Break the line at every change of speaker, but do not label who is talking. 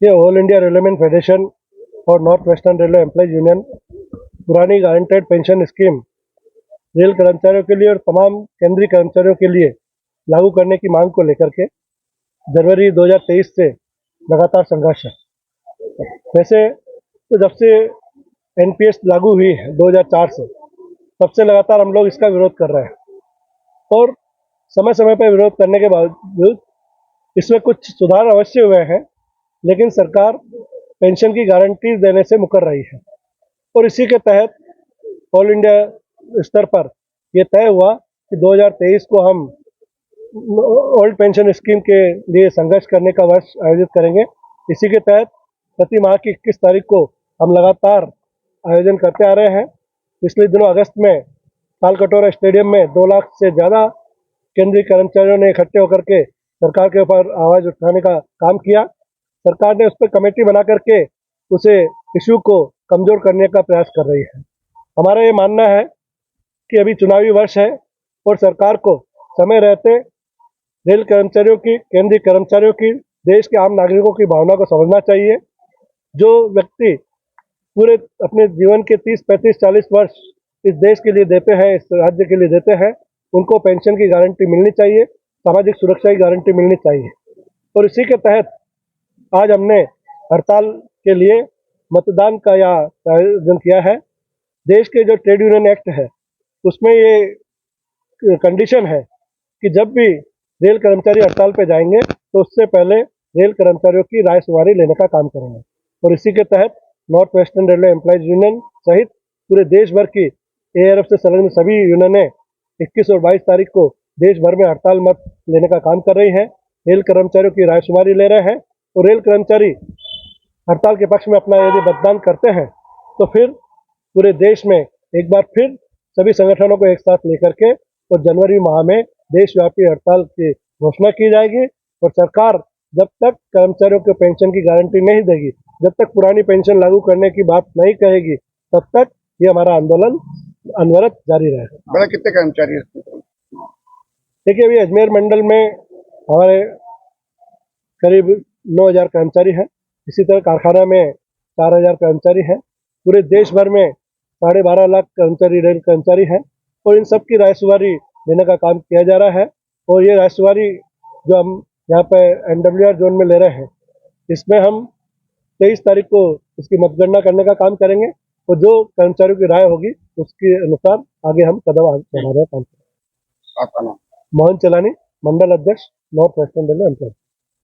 ये all India रेलवेमेन federation और north western railway employees union पुरानी गारंटेड पेंशन स्कीम रेल कर्मचारियों के लिए और तमाम केंद्रीय कर्मचारियों के लिए लागू करने की मांग को लेकर के जनवरी 2023 से लगातार संघर्ष है। वैसे तो जब से एनपीएस लागू हुई है 2004 से, तब से लगातार हम लोग इसका विरोध कर रहे हैं और समय समय पर विरोध करने के बावजूद इसमें कुछ सुधार अवश्य हुए हैं, लेकिन सरकार पेंशन की गारंटी देने से मुकर रही है। और इसी के तहत ऑल इंडिया स्तर पर यह तय हुआ कि 2023 को हम ओल्ड पेंशन स्कीम के लिए संघर्ष करने का वर्ष आयोजित करेंगे। इसी के तहत प्रति माह की 21 तारीख को हम लगातार आयोजन करते आ रहे हैं। पिछले दिनों अगस्त में तालकटोरा स्टेडियम में 2 लाख से ज़्यादा केंद्रीय कर्मचारियों ने इकट्ठे होकर के सरकार के ऊपर आवाज़ उठाने का काम किया। सरकार ने उस पर कमेटी बना करके उसे इशू को कमज़ोर करने का प्रयास कर रही है। हमारा ये मानना है कि अभी चुनावी वर्ष है और सरकार को समय रहते रेल कर्मचारियों की, केंद्रीय कर्मचारियों की, देश के आम नागरिकों की भावना को समझना चाहिए। जो व्यक्ति पूरे अपने जीवन के 30, 35, 40 वर्ष इस देश के लिए देते हैं, इस राज्य के लिए देते हैं, उनको पेंशन की गारंटी मिलनी चाहिए, सामाजिक सुरक्षा की गारंटी मिलनी चाहिए। और इसी के तहत आज हमने हड़ताल के लिए मतदान का आयोजन किया है। देश के जो ट्रेड यूनियन एक्ट है उसमें ये कंडीशन है कि जब भी रेल कर्मचारी हड़ताल पे जाएंगे तो उससे पहले रेल कर्मचारियों की राय शुमारी लेने का काम करेंगे। और इसी के तहत north western railway employees union सहित पूरे देश भर की एआरएफ से संलग्न सभी यूनियनें 21 और 22 तारीख को देश भर में हड़ताल मत लेने का काम कर रही हैं। रेल कर्मचारियों की राय शुमारी ले रहे हैं और रेल कर्मचारी हड़ताल के पक्ष में अपना यदि मतदान करते हैं तो फिर पूरे देश में एक बार फिर सभी संगठनों को एक साथ लेकर के और जनवरी माह में देशव्यापी हड़ताल की घोषणा की जाएगी। और सरकार जब तक कर्मचारियों को पेंशन की गारंटी नहीं देगी, जब तक पुरानी पेंशन लागू करने की बात नहीं कहेगी, तब तक ये हमारा आंदोलन अनवरत जारी रहेगा।
बड़ा कितने कर्मचारी हैं?
देखिए, अभी अजमेर मंडल में हमारे करीब 9,000 कर्मचारी हैं। इसी तरह कारखाना में 4,000 कर्मचारी हैं। पूरे देश भर में 12.5 लाख कर्मचारी रेल कर्मचारी हैं और इन सब की रायशुमारी लेने का काम किया जा रहा है। और ये रायशुमारी जो हम यहाँ पे एनडब्ल्यूआर जोन में ले रहे हैं, इसमें हम 23 तारीख को इसकी मतगणना करने का काम करेंगे और जो कर्मचारियों की राय होगी उसके अनुसार आगे हम कदम बढ़ाने का काम करेंगे।
आपका नाम?
मोहन चलानी, मंडल अध्यक्ष, नॉर्थ वेस्टर्न रेलवे एम्प्लॉयज।